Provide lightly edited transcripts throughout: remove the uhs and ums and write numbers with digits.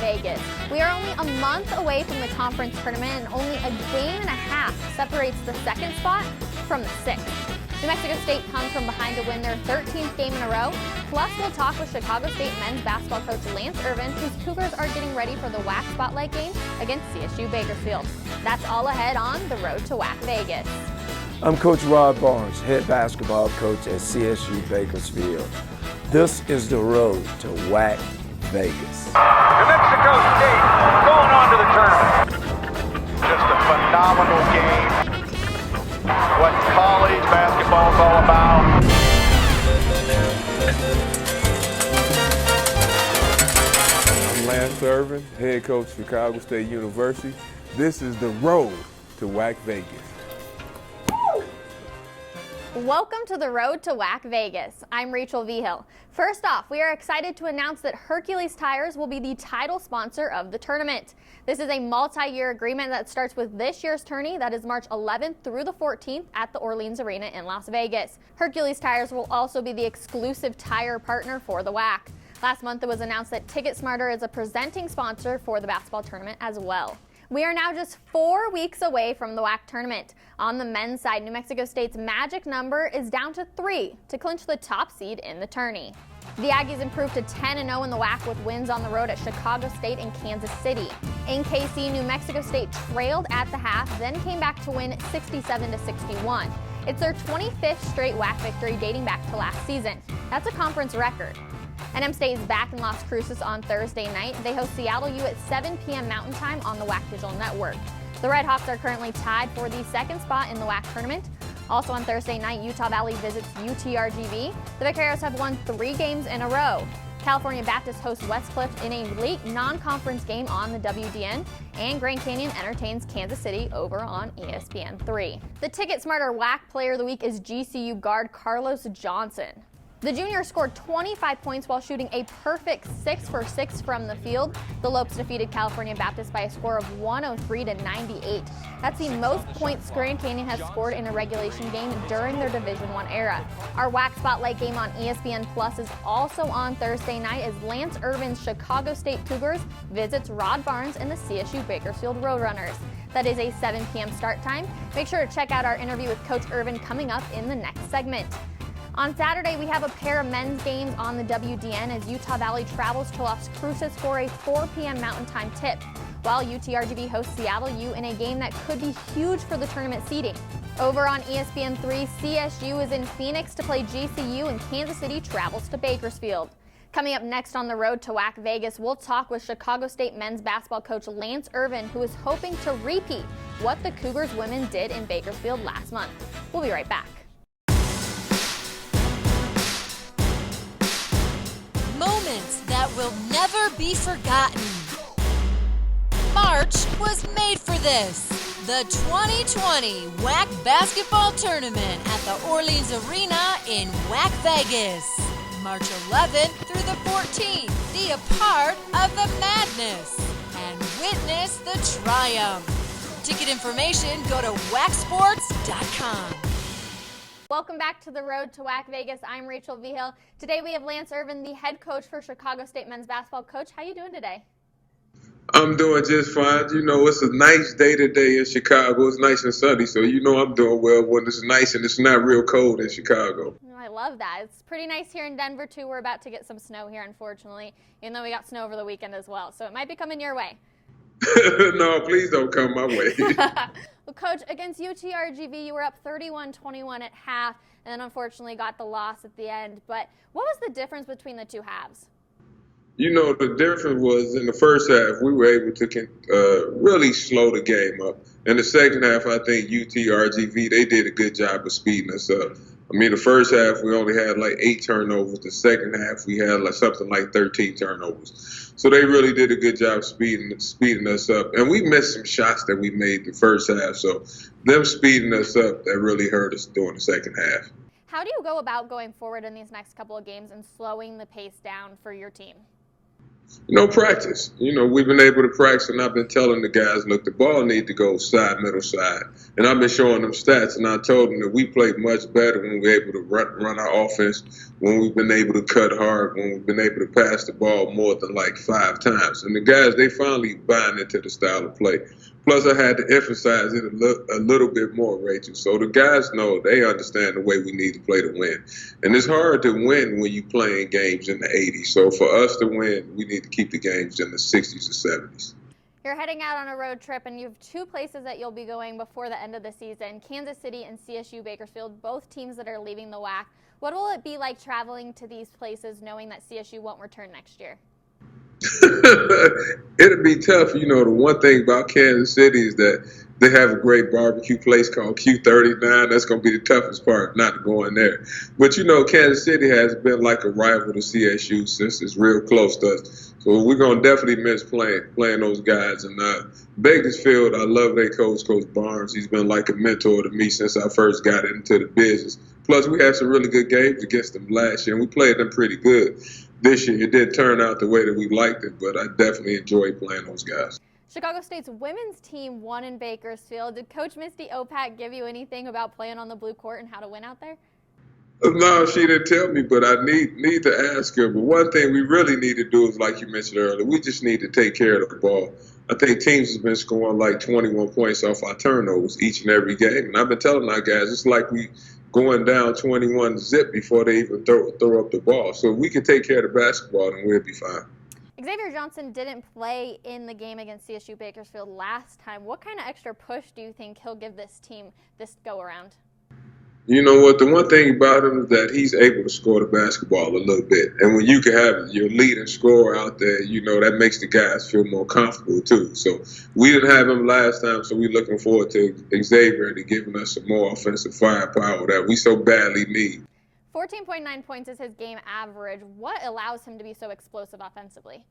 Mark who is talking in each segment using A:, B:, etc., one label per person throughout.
A: Vegas. We are only a month away from the conference tournament, and only a game and a half separates the second spot from the sixth. New Mexico State comes from behind to win their 13th game in a row. Plus, we'll talk with Chicago State men's basketball coach Lance Irvin, whose Cougars are getting ready for the WAC Spotlight game against CSU Bakersfield. That's all ahead on the road to WAC Vegas.
B: I'm Coach Rod Barnes, head basketball coach at CSU Bakersfield. This is the road to WAC Vegas.
C: New Mexico State going on to the tournament. Just a phenomenal game. What college basketball is all about.
D: I'm Lance Irvin, head coach of Chicago State University. This is the road to WAC Vegas.
A: Welcome to the road to WAC Vegas. I'm Rachel Vigil. First off, we are excited to announce that Hercules Tires will be the title sponsor of the tournament. This is a multi-year agreement that starts with this year's tourney, that is March 11th through the 14th at the Orleans Arena in Las Vegas. Hercules Tires will also be the exclusive tire partner for the WAC. Last month it was announced that TicketSmarter is a presenting sponsor for the basketball tournament as well. We are now just 4 weeks away from the WAC tournament. On the men's side, New Mexico State's magic number is down to 3 to clinch the top seed in the tourney. The Aggies improved to 10-0 in the WAC with wins on the road at Chicago State and Kansas City. In KC, New Mexico State trailed at the half, then came back to win 67-61. It's their 25th straight WAC victory dating back to last season. That's a conference record. NM State is back in Las Cruces on Thursday night. They host Seattle U at 7 p.m. Mountain Time on the WAC Digital Network. The Red Hawks are currently tied for the second spot in the WAC tournament. Also on Thursday night, Utah Valley visits UTRGV. The Vaqueros have won 3 games in a row. California Baptist hosts Westcliff in a late non-conference game on the WDN, and Grand Canyon entertains Kansas City over on ESPN3. The TicketSmarter WAC Player of the Week is GCU guard Carlos Johnson. The junior scored 25 points while shooting a perfect 6 for 6 from the field. The Lopes defeated California Baptist by a score of 103-98. That's the most points Grand Canyon has scored in a regulation game during their Division I era. Our WAC Spotlight game on ESPN Plus is also on Thursday night as Lance Irvin's Chicago State Cougars visits Rod Barnes and the CSU Bakersfield Roadrunners. That is a 7 p.m. start time. Make sure to check out our interview with Coach Irvin coming up in the next segment. On Saturday, we have a pair of men's games on the WDN as Utah Valley travels to Las Cruces for a 4 p.m. Mountain Time tip, while UTRGV hosts Seattle U in a game that could be huge for the tournament seeding. Over on ESPN3, CSU is in Phoenix to play GCU and Kansas City travels to Bakersfield. Coming up next on the road to WAC Vegas, we'll talk with Chicago State men's basketball coach Lance Irvin, who is hoping to repeat what the Cougars women did in Bakersfield last month. We'll be right back.
E: Moments that will never be forgotten. March was made for this. The 2020 WAC Basketball Tournament at the Orleans Arena in WAC Vegas. March 11th through the 14th. Be a part of the madness and witness the triumph. Ticket information, go to wacsports.com.
A: Welcome back to the road to WAC Vegas. I'm Rachel Vigil. Today we have Lance Irvin, the head coach for Chicago State men's basketball. Coach, how you doing today?
D: I'm doing just fine. You know, it's a nice day today in Chicago. It's nice and sunny, so you know I'm doing well when it's nice and it's not real cold in Chicago.
A: Oh, I love that. It's pretty nice here in Denver, too. We're about to get some snow here, unfortunately, even though we got snow over the weekend as well. So it might be coming your way.
D: No, please don't come my way.
A: Well, Coach, against UTRGV, you were up 31-21 at half, and then unfortunately got the loss at the end. But what was the difference between the two halves?
D: You know, the difference was in the first half, we were able to really slow the game up. In the second half, I think UTRGV, they did a good job of speeding us up. I mean, the first half, we only had like 8 turnovers. The second half, we had like something like 13 turnovers. So they really did a good job speeding us up. And we missed some shots that we made the first half. So them speeding us up, that really hurt us during the second half.
A: How do you go about going forward in these next couple of games and slowing the pace down for your team?
D: Practice. We've been able to practice, and I've been telling the guys, look, the ball need to go side, middle, side. And I've been showing them stats, and I told them that we played much better when we're able to run our offense, when we've been able to cut hard, when we've been able to pass the ball more than like 5 times. And the guys, they finally buying into the style of play. Plus, I had to emphasize it a little bit more, Rachel. So the guys know, they understand the way we need to play to win. And it's hard to win when you're playing games in the 80s. So for us to win, we need to keep the games in the 60s or 70s.
A: You're heading out on a road trip, and you have 2 places that you'll be going before the end of the season, Kansas City and CSU Bakersfield, both teams that are leaving the WAC. What will it be like traveling to these places knowing that CSU won't return next year?
D: It'll be tough. The one thing about Kansas City is that they have a great barbecue place called Q39. That's going to be the toughest part, not to go in there. But, Kansas City has been like a rival to CSU since it's real close to us. So we're going to definitely miss playing those guys. And Bakersfield, I love their coach, Coach Barnes. He's been like a mentor to me since I first got into the business. Plus, we had some really good games against them last year, and we played them pretty good. This year, it didn't turn out the way that we liked it, but I definitely enjoyed playing those guys.
A: Chicago State's women's team won in Bakersfield. Did Coach Misty Opak give you anything about playing on the blue court and how to win out there?
D: No, she didn't tell me, but I need to ask her. But one thing we really need to do is, like you mentioned earlier, we just need to take care of the ball. I think teams have been scoring like 21 points off our turnovers each and every game. And I've been telling our guys, it's like we going down 21 zip before they even throw up the ball. So if we can take care of the basketball, then we'll be fine.
A: Xavier Johnson didn't play in the game against CSU Bakersfield last time. What kind of extra push do you think he'll give this team this go-around?
D: You know what? The one thing about him is that he's able to score the basketball a little bit. And when you can have your leading scorer out there, that makes the guys feel more comfortable too. So we didn't have him last time, so we're looking forward to Xavier to giving us some more offensive firepower that we so badly need.
A: 14.9 points is his game average. What allows him to be so explosive offensively?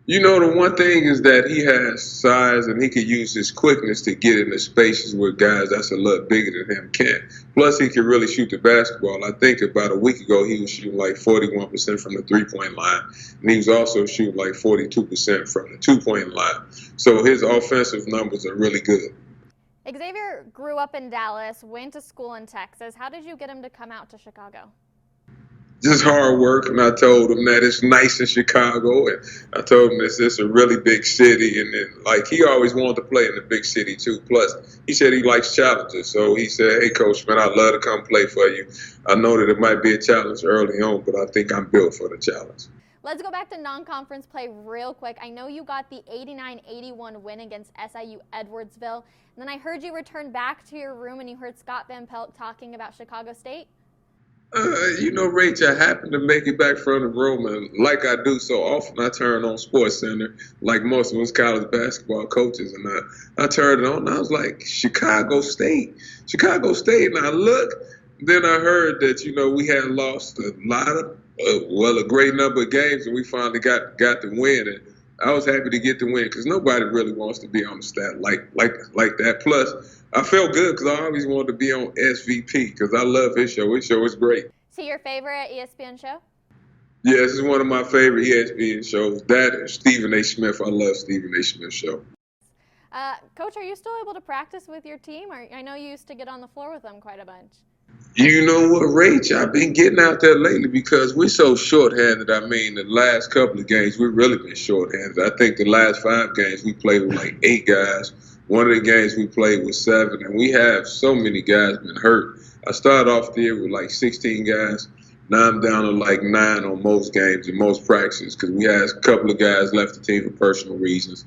D: The one thing is that he has size and he can use his quickness to get into spaces where guys that's a lot bigger than him can't. Plus, he can really shoot the basketball. I think about a week ago, he was shooting like 41% from the three-point line, and he was also shooting like 42% from the two-point line. So his offensive numbers are really good.
A: Xavier grew up in Dallas, went to school in Texas. How did you get him to come out to Chicago?
D: Just hard work, and I told him that it's nice in Chicago, and I told him it's a really big city, and then, he always wanted to play in the big city too. Plus, he said he likes challenges, so he said, hey, Coach, man, I'd love to come play for you. I know that it might be a challenge early on, but I think I'm built for the challenge.
A: Let's go back to non-conference play real quick. I know you got the 89-81 win against SIU Edwardsville, and then I heard you return back to your room and you heard Scott Van Pelt talking about Chicago State.
D: Rach, I happened to make it back from the room, and like I do so often, I turn on Sports Center, like most of us college basketball coaches, and I turned it on, and I was like, Chicago State. And I looked, then I heard that, we had lost a lot of, a great number of games, and we finally got the win, and I was happy to get the win because nobody really wants to be on the stat like that. Plus, I felt good because I always wanted to be on SVP because I love his show. His show is great.
A: Is he your favorite ESPN show?
D: Yeah, this is one of my favorite ESPN shows. That and Stephen A. Smith. I love Stephen A. Smith's show.
A: Coach, are you still able to practice with your team? I know you used to get on the floor with them quite a bunch.
D: You know what, Rach? I've been getting out there lately because we're so shorthanded. I mean, the last couple of games, we've really been shorthanded. I think the last 5 games, we played with like 8 guys. One of the games we played with 7, and we have so many guys been hurt. I started off the year with like 16 guys. Now I'm down to like 9 on most games and most practices because we had a couple of guys left the team for personal reasons.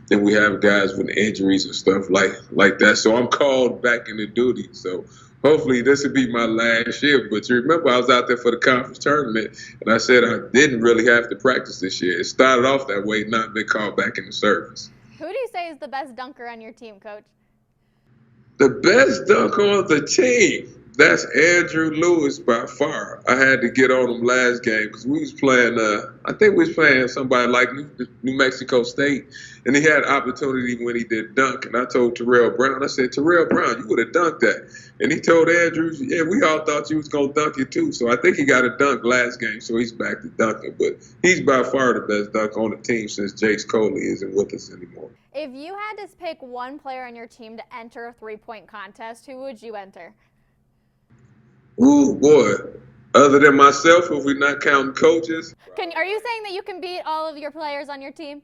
D: Then we have guys with injuries and stuff like that. So I'm called back into duty. So hopefully this will be my last year. But you remember I was out there for the conference tournament, and I said I didn't really have to practice this year. It started off that way, not been called back into service.
A: Who do you say is the best dunker on your team, Coach?
D: The best dunker on the team? That's Andrew Lewis by far. I had to get on him last game because we was playing, I think we was playing somebody like New Mexico State, and he had opportunity when he did dunk. And I told Terrell Brown, I said, Terrell Brown, you would have dunked that. And he told Andrews, yeah, we all thought you was going to dunk it too. So I think he got a dunk last game, so he's back to dunking. But he's by far the best dunk on the team since Jace Coley isn't with us anymore.
A: If you had to pick one player on your team to enter a three-point contest, who would you enter?
D: Ooh, boy. Other than myself, if we're not counting coaches.
A: Are you saying that you can beat all of your players on your team?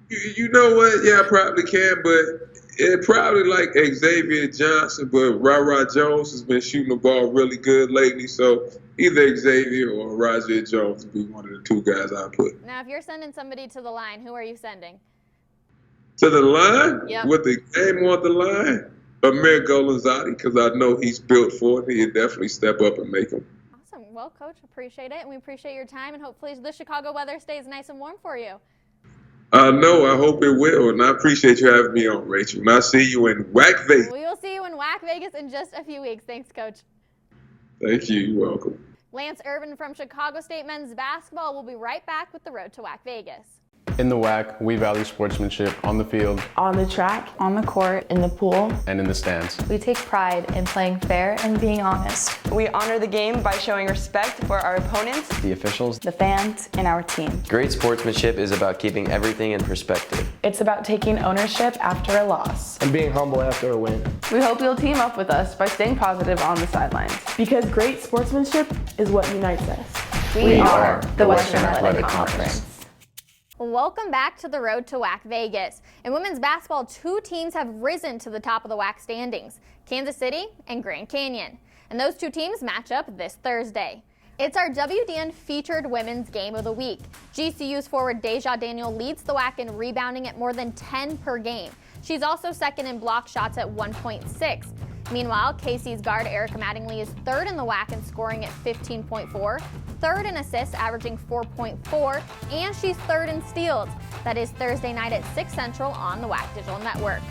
D: You know what? Yeah, I probably can, but it probably like Xavier Johnson, but Ra Jones has been shooting the ball really good lately, so either Xavier or Rajay Jones would be one of the two guys I put.
A: Now, if you're sending somebody to the line, who are you sending?
D: To the line?
A: Yep.
D: With the game on the line? Amir Golanzadi, because I know he's built for it. He'll definitely step up and make him.
A: Awesome. Well, Coach, appreciate it, and we appreciate your time, and hopefully the Chicago weather stays nice and warm for you.
D: No, I hope it will, and I appreciate you having me on, Rachel. And I'll see you in WAC Vegas.
A: We will see you in WAC Vegas in just a few weeks. Thanks, Coach.
D: Thank you. You're welcome.
A: Lance Irvin from Chicago State men's basketball will be right back with the Road to WAC Vegas.
F: In the WAC, we value sportsmanship on the field,
G: on the track, on the court, in the pool,
F: and in the stands.
H: We take pride in playing fair and being honest.
G: We honor the game by showing respect for our opponents,
F: The officials,
H: the fans, and our team.
I: Great sportsmanship is about keeping everything in perspective.
H: It's about taking ownership after a loss.
J: and being humble after a win.
K: We hope you'll team up with us by staying positive on the sidelines.
L: Because great sportsmanship is what unites us.
H: We are the Western Athletic Conference.
A: Welcome back to the Road to WAC Vegas. In women's basketball, two teams have risen to the top of the WAC standings, Kansas City and Grand Canyon. And those two teams match up this Thursday. It's our WDN Featured Women's Game of the Week. GCU's forward Deja Daniel leads the WAC in rebounding at more than 10 per game. She's also second in block shots at 1.6. Meanwhile, KC's guard Erica Mattingly is third in the WAC in scoring at 15.4, third in assists averaging 4.4, and she's third in steals. That is Thursday night at 6 Central on the WAC Digital Network.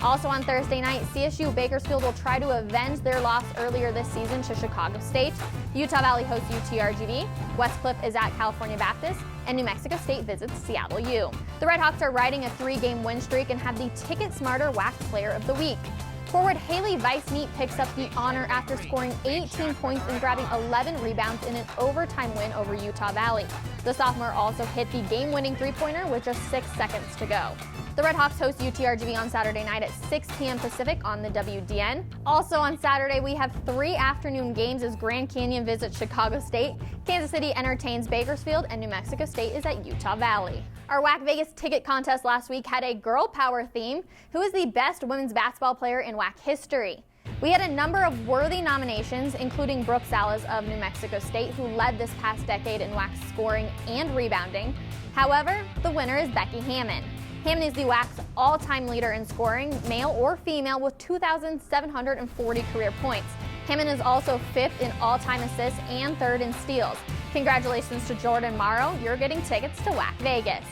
A: Also on Thursday night, CSU Bakersfield will try to avenge their loss earlier this season to Chicago State. Utah Valley hosts UTRGV, Westcliff is at California Baptist, and New Mexico State visits Seattle U. The Redhawks are riding a 3-game win streak and have the Ticket Smarter WAC Player of the Week. Forward Haley Weissneet picks up the honor after scoring 18 points and grabbing 11 rebounds in an overtime win over Utah Valley. The sophomore also hit the game-winning three-pointer with just 6 seconds to go. The Redhawks host UTRGV on Saturday night at 6 p.m. Pacific on the WDN. Also on Saturday, we have 3 afternoon games as Grand Canyon visits Chicago State, Kansas City entertains Bakersfield, and New Mexico State is at Utah Valley. Our WAC Vegas ticket contest last week had a girl power theme. Who is the best women's basketball player in WAC history? We had a number of worthy nominations, including Brooke Salas of New Mexico State, who led this past decade in WAC scoring and rebounding. However, the winner is Becky Hammond. Hammond is the WAC's all-time leader in scoring, male or female, with 2,740 career points. Hammond is also 5th in all-time assists and 3rd in steals. Congratulations to Jordan Morrow. You're getting tickets to WAC Vegas.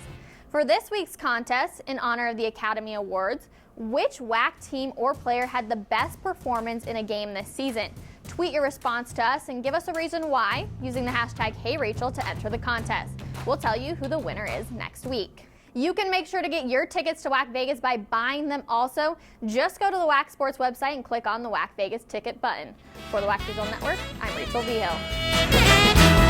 A: For this week's contest, in honor of the Academy Awards, which WAC team or player had the best performance in a game this season? Tweet your response to us and give us a reason why using the hashtag HeyRachel to enter the contest. We'll tell you who the winner is next week. You can make sure to get your tickets to WAC Vegas by buying them also. Just go to the WAC Sports website and click on the WAC Vegas ticket button. For the WAC Digital Network, I'm Rachel Vigil.